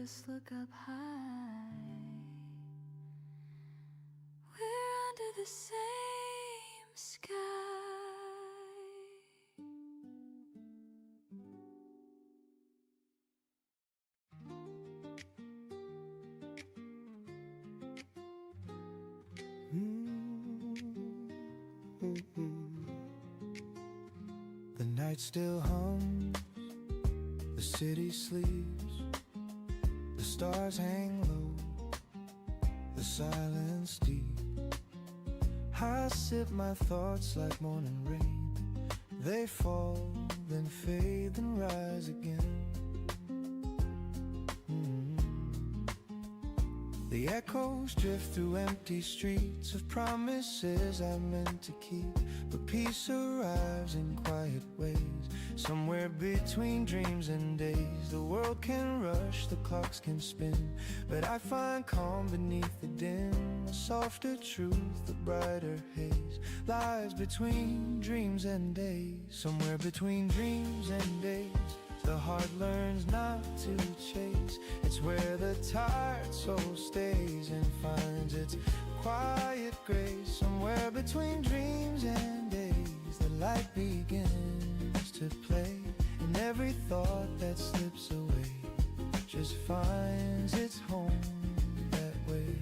just look up high. We're under the same sky. The night still hums, the city sleeps, the stars hang low, the silence deep. I sip my thoughts like morning rain. They fall, then fade, then rise again. The echoes drift through empty streets of promises I meant to keep. But peace arrives in quiet ways, somewhere between dreams and days. The world can rush, the clocks can spin, but I find calm beneath the dim. A softer truth, a brighter haze lies between dreams and days. Somewhere between dreams and days, the heart learns not to chase. It's where the tired soul stays and finds its quiet grace. Somewhere between dreams and days, the light begins to play, and every thought that slips away just finds its home that way.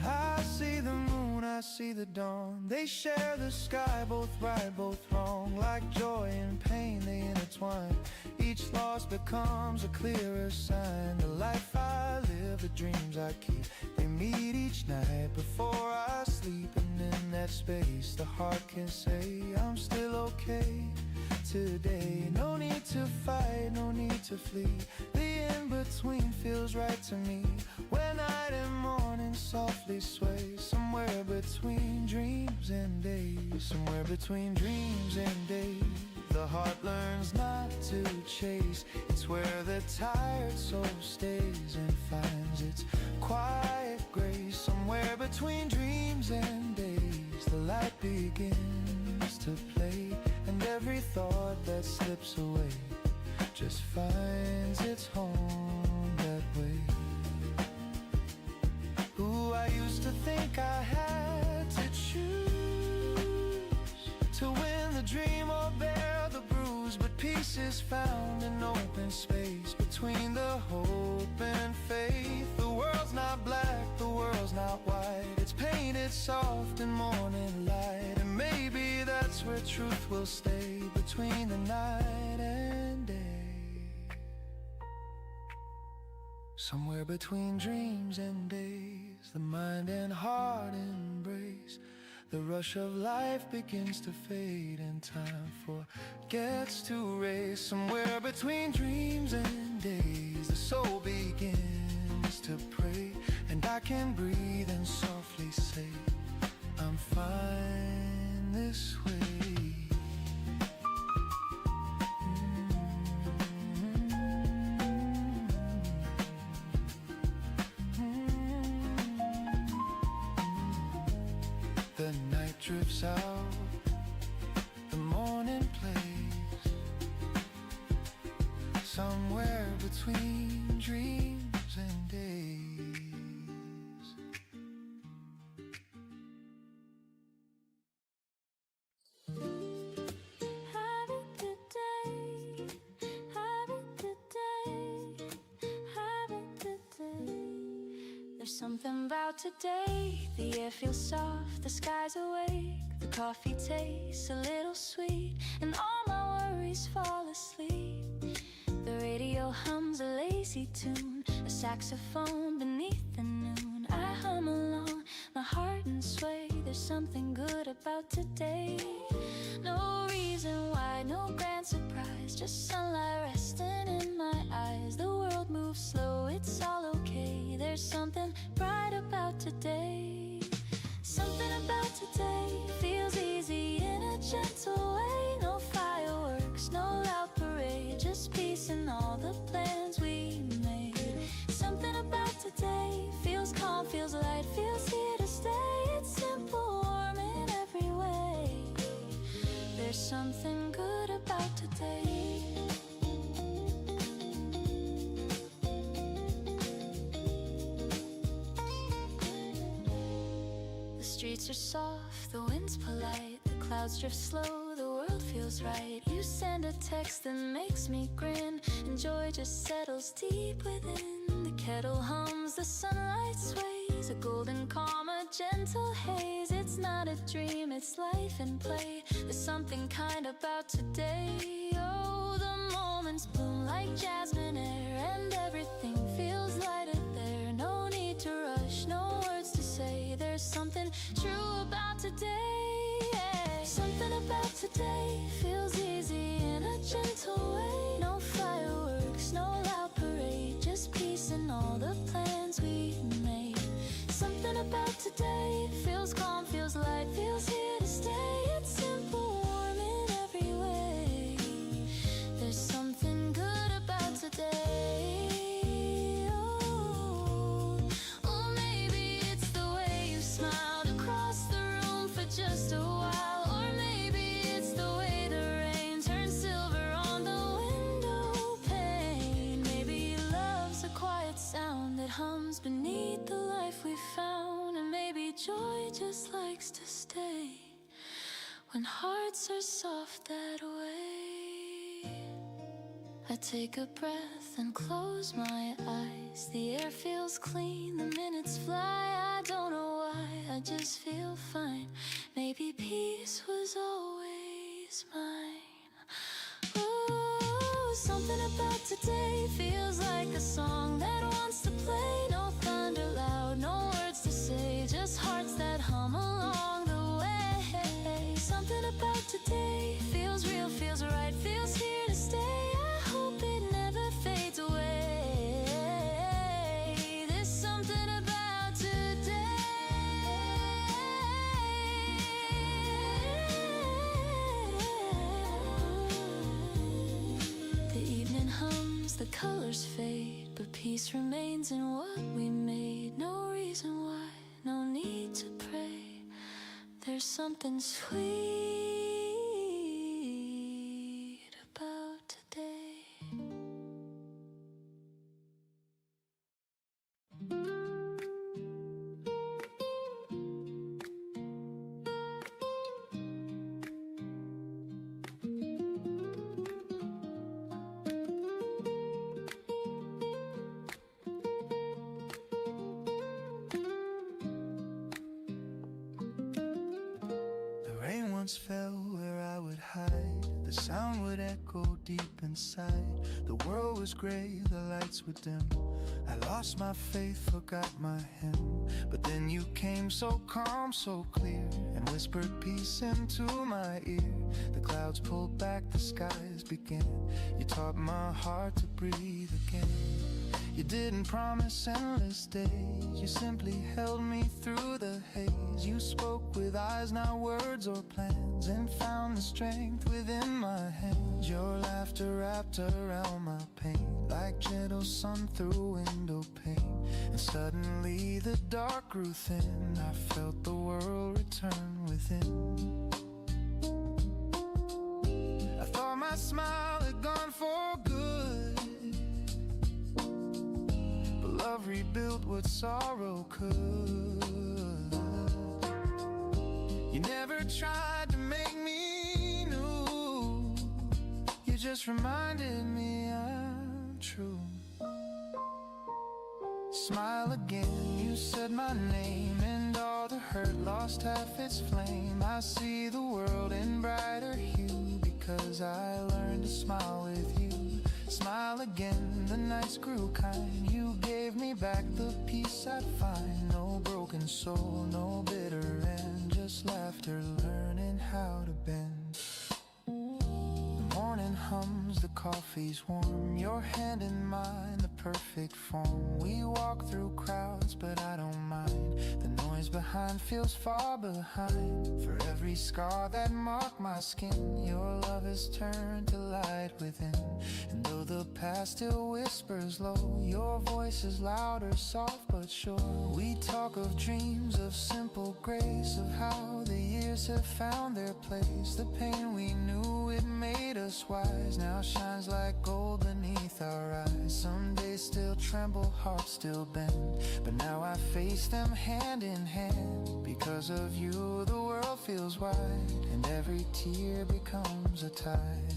I see the moon, I see the dawn. They share the sky, both right, both wrong. Like joy and pain, they intertwine. Each loss becomes a clearer sign. The life I live, the dreams I keep, they meet each night before I sleep. And in that space, the heart can say, I'm still okay today. No need to fight, no need to flee. The in-between feels right to me, when night and morning softly sway. Somewhere between dreams and days, somewhere between dreams and days, the heart learns not to chase. It's where the tired soul stays and finds its quiet grace. Somewhere between dreams and days, the light begins to play, and every thought that slips away just finds its home that way. Ooh, I used to think I had to choose to win the dream or bear the bruise, but peace is found in open space between the hope and faith. The world's not black, the world's not white, it's painted soft in morning light. And maybe that's where truth will stay, between the night and day. Somewhere between dreams and days, the mind and heart embrace. The rush of life begins to fade, and time forgets to race. Somewhere between dreams and days, the soul begins to pray, and I can breathe and softly say, I'm fine this way. The night drifts out, the morning plays, somewhere between dreams and days. Have a good day, have a good day, have a good day. There's something about today, the air feels soft, the sky's awake, the coffee tastes a little sweet, and all my worries fall asleep. The radio hums a lazy tune, a saxophone beneath the noon. I hum along, my heart and sway. There's something good about today. No reason why, no grand surprise, just sunlight resting in my eyes. The world moves slow, it's all okay. There's something bright about today. Something about today feels easy in a gentle way. No fireworks, no loud parade, just peace in all the plans we made. Something about today feels calm, feels light, feels here to stay. It's simple, warm in every way. There's something good about today. streets are soft, the wind's polite, the clouds drift slow, the world feels right. You send a text that makes me grin, and joy just settles deep within. The kettle hums, the sunlight sways, a golden calm, a gentle haze. It's not a dream, it's life and play. There's something kind about today. Oh, the moments bloom like jasmine air, and everything feels lighter there. No need to rush, no words to say. There's something true about today, yeah. Something about today feels easy in a gentle way. No fireworks, no loud parade, just peace in all the plans we made. Something about today feels calm, feels light, feels here to stay. It's simple, warm in every way. There's something good about today. Oh, maybe it's the way you smiled across the room for just a while. Or maybe it's the way the rain turns silver on the window pane. Maybe love's a quiet sound that hums beneath the life we found. And maybe joy just likes to stay when hearts are soft that way. I take a breath and close my eyes. The air feels clean, the minutes fly. I don't know why, I just feel fine. Maybe peace was always mine. Ooh, something about today feels like a song that wants to play. No thunder loud, no words to say, just hearts that hum along the way. Something about today feels real, feels right, feels here to stay. I hope it never fades away. There's something about today. The evening hums, the colors fade, but peace remains in what we made. No reason why, no need to pray. There's something sweet about today. The rain once fell where I would hide. The sound would echo deep inside. The world was gray, the lights were dim. I lost my faith, forgot my hymn. But then you came so calm, so clear, and whispered peace into my ear. The clouds pulled back, the skies began. You taught my heart to breathe again. You didn't promise endless days, you simply held me through the haze. You spoke with eyes, not words or plans, and found the strength within my hands. Your laughter wrapped around my pain, like gentle sun through window pane. And suddenly the dark grew thin, I felt the world return within. I thought my smile had gone for good, but love rebuilt what sorrow could. You never tried to make me new, you just reminded me I'm true. Smile again, you said my name, and all the hurt lost half its flame. I see the world in brighter hue, because I learned to smile with you. Smile again, the nights grew kind. You gave me back the peace I'd find. No broken soul, no bitter end, just laughter learning how to bend. The morning hums, the coffee's warm, your hand in mine, the perfect form. We walk through crowds, but I don't mind. The noise behind feels far behind. For every scar that marked my skin, your love has turned to light within. And though the past still whispers low, your voice is louder, soft but sure. We talk of dreams, of simple grace, of how the years have found their place. The pain we knew, it made us wise, now shines like gold beneath our eyes. Some days still tremble, hearts still bend, but now I face them hand in hand. hand. Because of you the world feels wide, and every tear becomes a tide.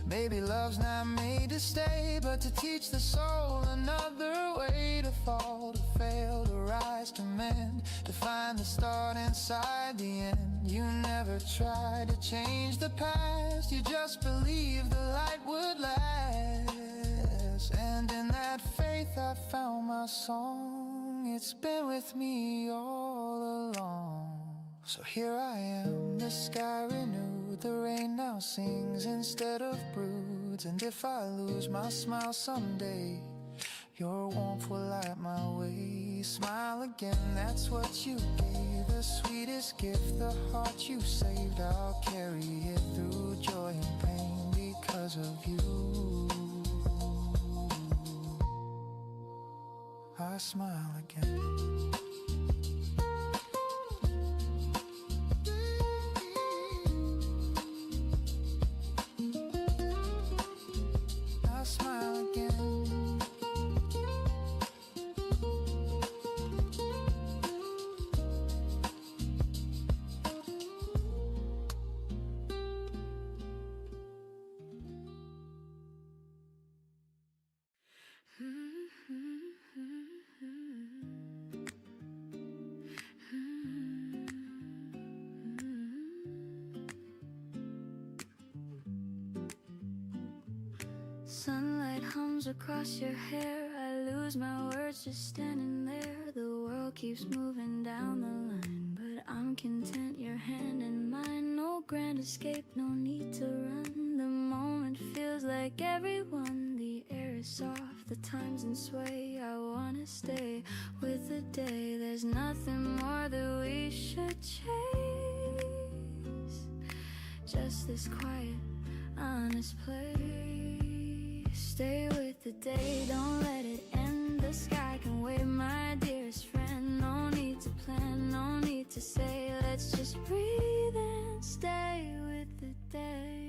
Maybe love's not made to stay, but to teach the soul another way to fall, to fail, to rise, to mend, to find the start inside the end. You never tried to change the past, you just believed the light would last. And in that faith I found my song, it's been with me all along. So here I am, the sky renewed, the rain now sings instead of broods. And if I lose my smile someday, your warmth will light my way. Smile again, that's what you gave, the sweetest gift, the heart you saved. I'll carry it through joy and pain because of you. I smile again. I smile again. Sunlight hums across your hair, I lose my words just standing there. The world keeps moving down the line, but I'm content, your hand in mine. No grand escape, no need to run. The moment feels like everyone. The air is soft, the time's in sway. I wanna stay with the day. There's nothing more that we should chase. Just this quiet, honest place. Stay with the day, don't let it end. The sky can wait, my dearest friend. No need to plan, no need to say. Let's just breathe and stay with the day.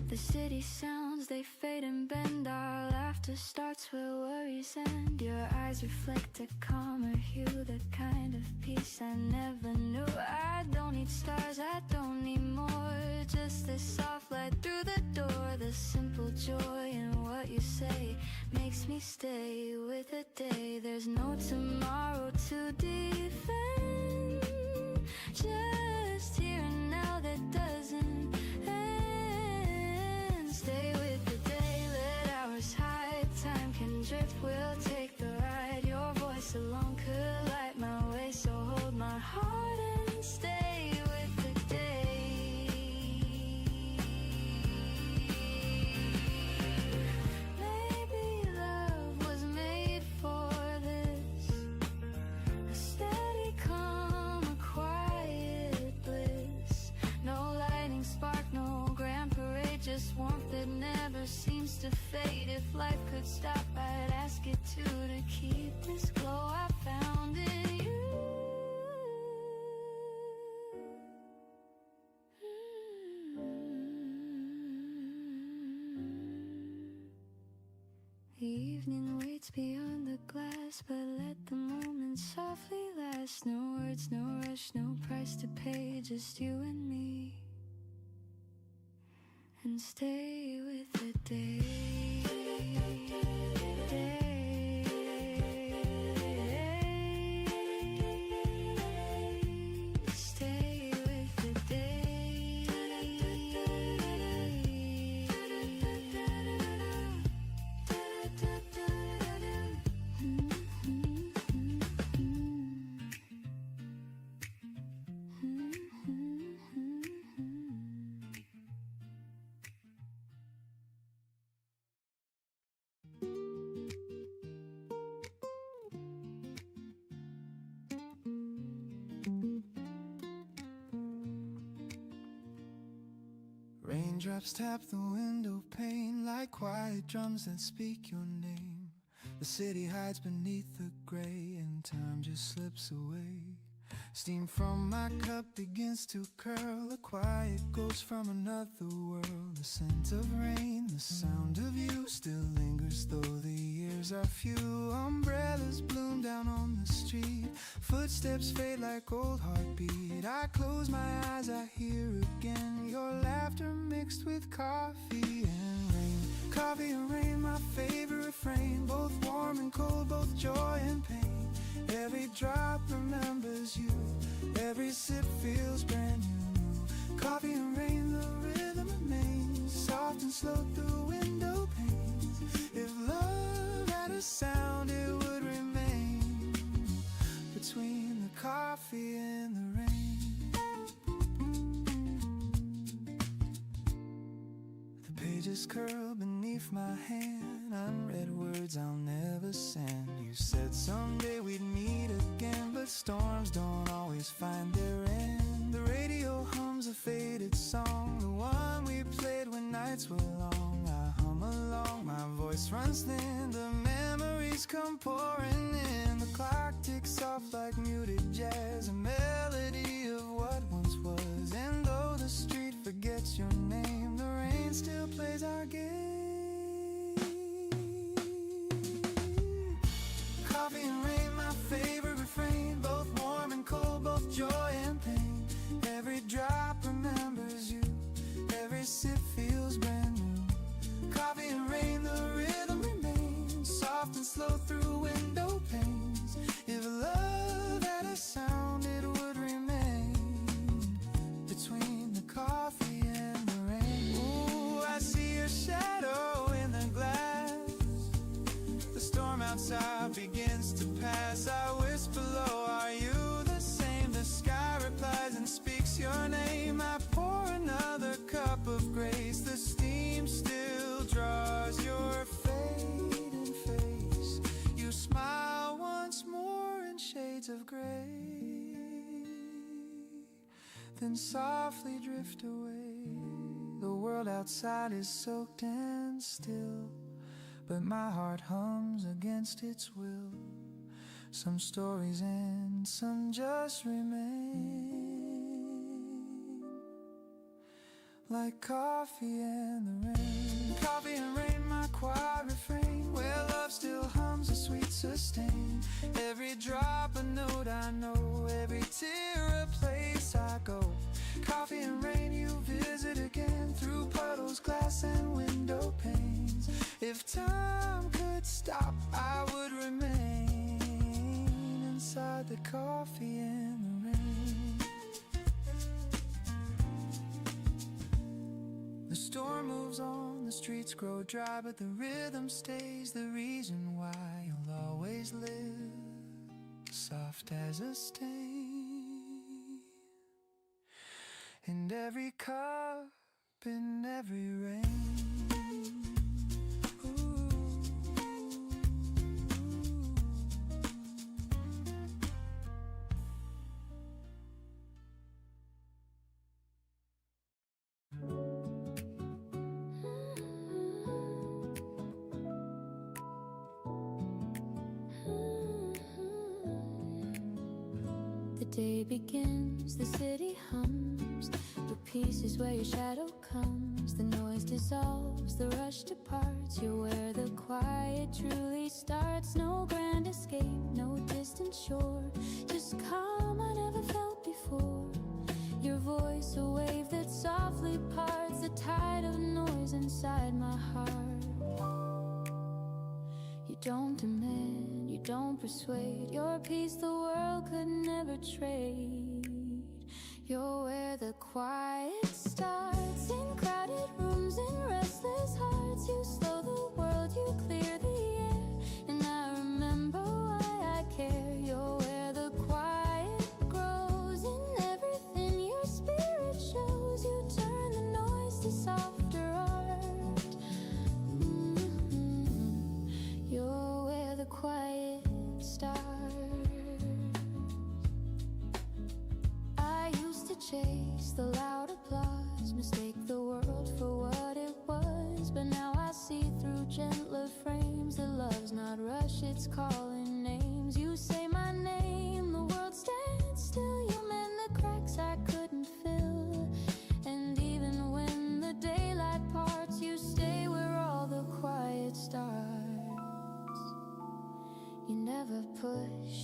The city sounds, they fade and bend. Our laughter starts where worries end. Your eyes reflect a calmer hue, the kind of peace I never knew. I don't need stars, I don't need more. Just this soft light through the door. The simple joy in what you say makes me stay with the day. There's no tomorrow to defend, just here and now that doesn't end. Stay with the day, let hours hide. Time can drift, we'll take the ride. Your voice alone could light my way, so hold my heart and stay with the day. Maybe love was made for this, a steady calm, a quiet bliss. No lightning spark, no grand parade, just warmth that never seems to fade. If life could stop, I'd ask it to keep this glow I found in you. The evening waits beyond the glass, but let the moment softly last. No words, no rush, no price to pay, just you and me. And stay with the day. Raindrops tap the window pane like quiet drums that speak your name. The city hides beneath the gray and time just slips away. Steam from my cup begins to curl, a quiet ghost from another world. The scent of rain, the sound of you still lingers though the years are few. Umbrellas bloom down on the street, footsteps fade like old heartbeat. I close my eyes, I hear again your laughter mixed with coffee and rain. Coffee and rain, my favorite refrain, both warm and cold, both joy and pain. Every drop remembers you, every sip feels brand new. Coffee and rain, the rhythm remains soft and slow through window panes. If love had a sound, it would remain between the coffee and the rain. The pages curl beneath my hand, unread words I'll never send. You said someday we'd meet again, but storms don't always find their end. The radio hums a faded song, the one we played when nights were long. I hum along, my voice runs thin, the memories come pouring in. The clock ticks off like muted jazz, a melody of what once was. And though the street forgets your name, the rain still plays our game. Coffee and rain, my favorite refrain, both warm and cold, both joy and pain. Every drop remembers you, every sip feels brand new. Coffee and rain, the rhythm remains soft and slow through window panes. If love had a sound, it would remain between the coffee and the rain. Ooh, I see your shadow in the glass. The storm outside begins to pass. I whisper low, are you the same? The sky replies and speaks your name. I pour another cup of grace. The steam still draws your fading face. You smile once more in shades of gray, then softly drift away. The world outside is soaked and still, but my heart hums against its will. Some stories end, some just remain, like coffee and the rain. Coffee and rain, my quiet refrain, where love still hums a sweet sustain. Every drop a note I know, every tear a place I go. Coffee and rain, you visit again through puddles, glass and window panes. If time could stop, I would remain inside the coffee and the rain. The storm moves on, the streets grow dry, but the rhythm stays, the reason why you'll always live soft as a stain in every cup, in every rain. The day begins, the city hums, the peace is where your shadow comes. The noise dissolves, the rush departs. You're where the quiet truly starts. No grand escape, no distant shore, just calm I never felt before. Your voice, a wave that softly parts the tide of noise inside my heart. You don't demand, you don't persuade, your peace the world could never trade. You're where the quiet starts, in crowded rooms and restless hearts. You slow the world, you clear the air, and I remember why I care. You're where the quiet grows, in everything your spirit shows. You turn the noise to softer art. You're where the quiet starts. I used to chase the loud applause,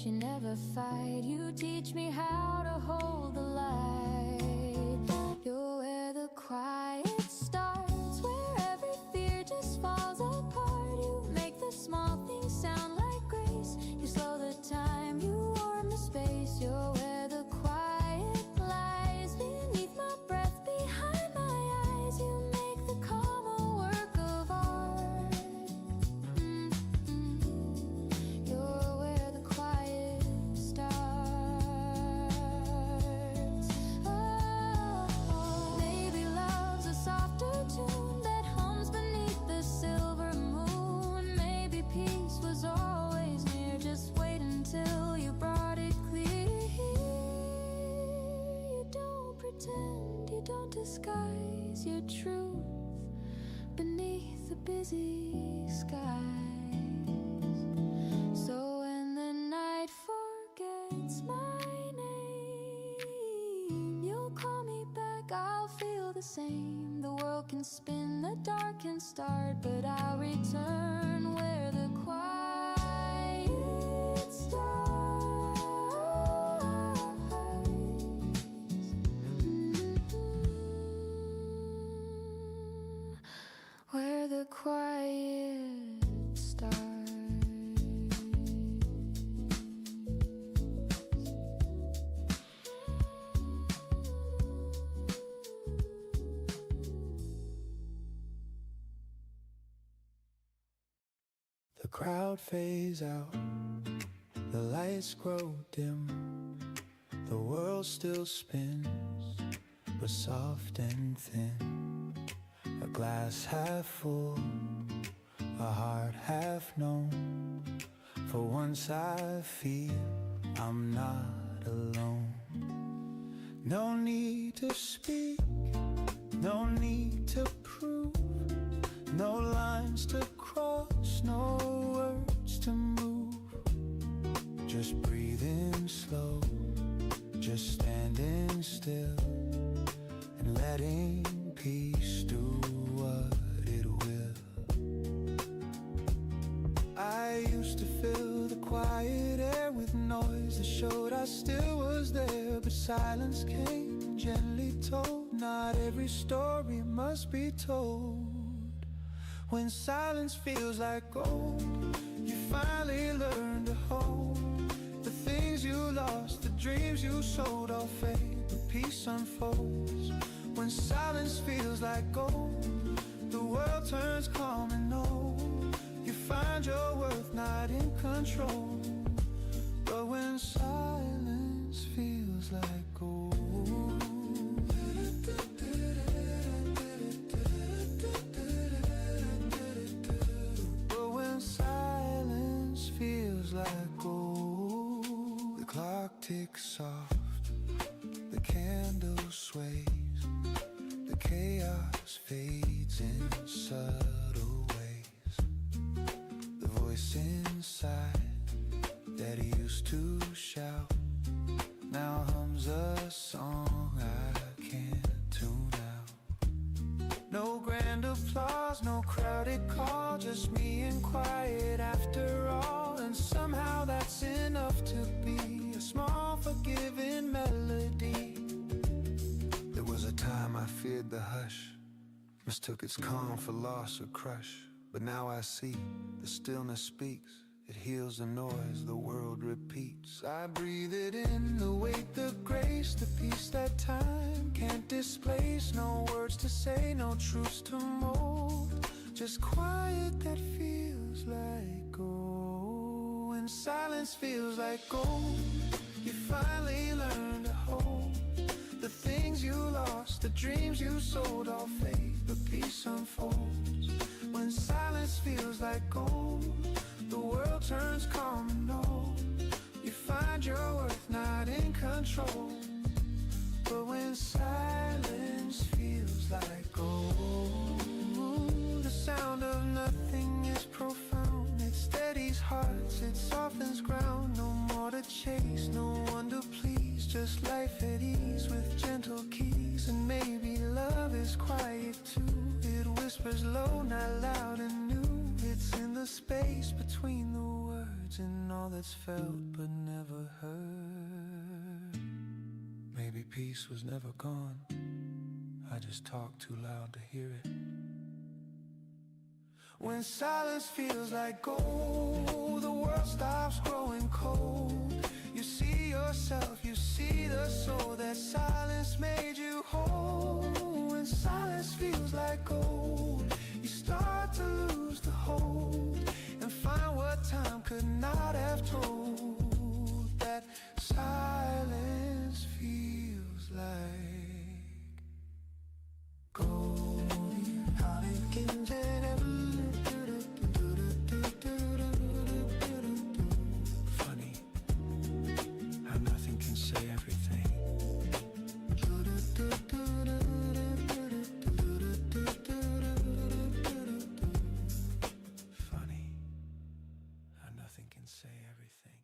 you never fight. You teach me how to hold the light. You're where the quiet starts, where every fear just falls apart. You make the small things sound like grace. You slow the time, you warm the space. You're where the quiet lies, beneath my breath, behind my eyes. You make the calm a work of art. You're where the quiet starts. Oh, maybe love's a softer tune that hums beneath the silver moon. Maybe peace was always near, just wait until you brought it clear. You don't pretend, you don't disguise your truth beneath the busy skies. So when the night forgets my name, you'll call me back, I'll feel the same. The world can spin, the dark can start, but I'll return where the quiet starts. Where the quiet starts. The crowd fades out, the lights grow dim, the world still spins, but soft and thin. A glass half full, a heart half known. For once I feel I'm not alone. No need to speak, no need to prove, no lines to cross, no words to move. Just breathing slow, just standing still, and letting peace do what it will. I used to fill the quiet air with noise that showed I still was there, but silence came gently told. Not every story must be told. When silence feels like gold, you finally learn to hold. The things you lost, the dreams you sold, all fade, but peace unfolds. When silence feels like gold, the world turns calm and old. You find your worth not in control. But when silence feels like gold, but when silence feels like gold, the clock ticks soft, the candle sways, the chaos fades in subtle ways. The voice inside that used to shout now hums a song I can't tune out. No grand applause, no crowded call, just me and quiet after all. And somehow that's enough to be a small forgiving melody. There was a time I feared the hush, mistook its calm for loss or crush. But now I see the stillness speaks, it heals the noise, the world repeats. I breathe it in, the weight, the grace, the peace that time can't displace. No words to say, no truths to mold, just quiet that feels like gold. When silence feels like gold, you finally learn to hold. The things you lost, the dreams you sold, all fade, but peace unfolds. When silence feels like gold, the world turns calm and old. You find your worth not in control. But when silence feels like gold, the sound of nothing is profound. It steadies hearts, it softens ground. No more to chase, no one to please, just life at ease with gentle keys. And maybe love is quiet too. It whispers low, not loud and new. It's in the space between the words words in all that's felt but never heard. Maybe peace was never gone, I just talked too loud to hear it. When silence feels like gold, the world stops growing cold. You see yourself, you see the soul that silence made you whole. When silence feels like gold, you start to lose the hold and find what time could not have told. That silence feels like gold. Funny how nothing can say everything. Funny how nothing can say everything.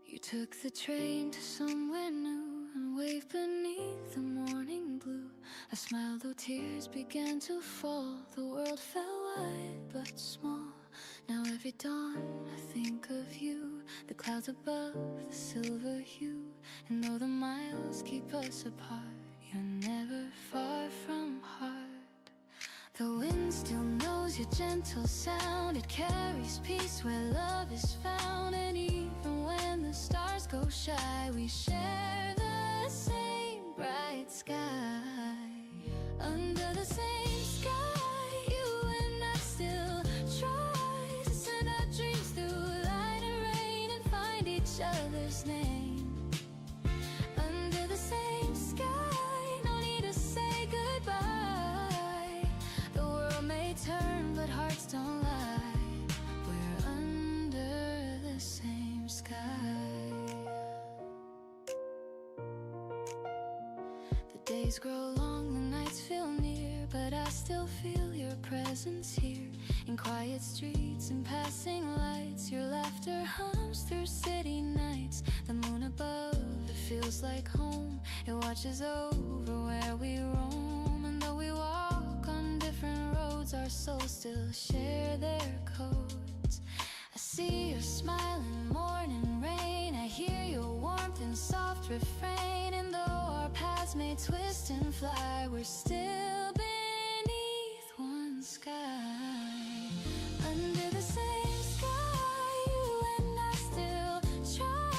You took the train to somewhere new and waved beneath the morning blue. I smiled though tears began to fall. The world felt wide but small. Now every dawn I think of you, the clouds above, the silver hue. And though the miles keep us apart, you're never far from heart. The wind still knows your gentle sound. It carries peace where love is found. And even when the stars go shy, we share the same bright sky. Under the same sky, you and I still try to send our dreams through light and rain and find each other's name. Under the same sky, no need to say goodbye. The world may turn, but hearts don't lie. We're under the same sky. The days grow long, the nights feel near, but I still feel your presence here. In quiet streets and passing lights, your laughter hums through city nights. The moon above, it feels like home. It watches over where we roam. And though we walk on different roads, our souls still share their codes. I see your smile in morning rain. I hear your warmth in soft refrain. And though our paths may twist and fly, we're still beneath one sky. Under the same sky, you and I still try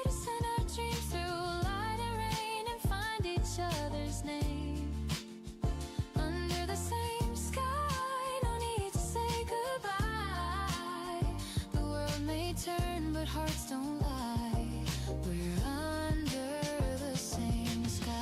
to send our dreams through light and rain and find each other's name. Under the same sky, no need to say goodbye. The world may turn, but hearts don't lie. We're under the same sky.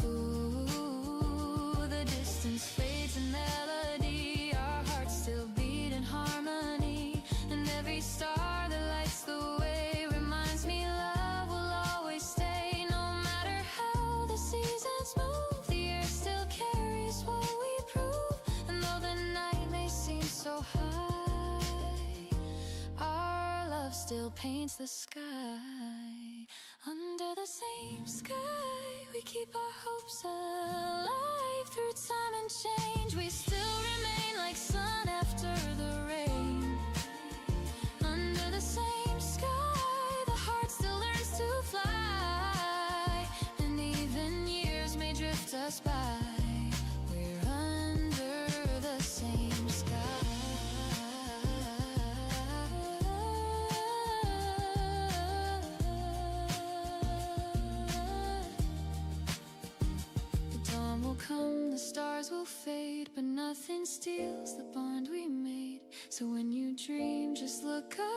Ooh, the distance fades in melody. Our hearts still beat in harmony. And every star that lights the way reminds me love will always stay. No matter how the seasons move, the earth still carries what we prove. And though the night may seem so high, our love still paints the sky. Under the same sky, we keep our hopes alive. Through time and change, we still remain like sun after the rain. Under the same sky, the heart still learns to fly. And even years may drift us by, we're under the same sky. The dawn will come, the stars will fade, but nothing steals the bond we made. So when you dream, just look up.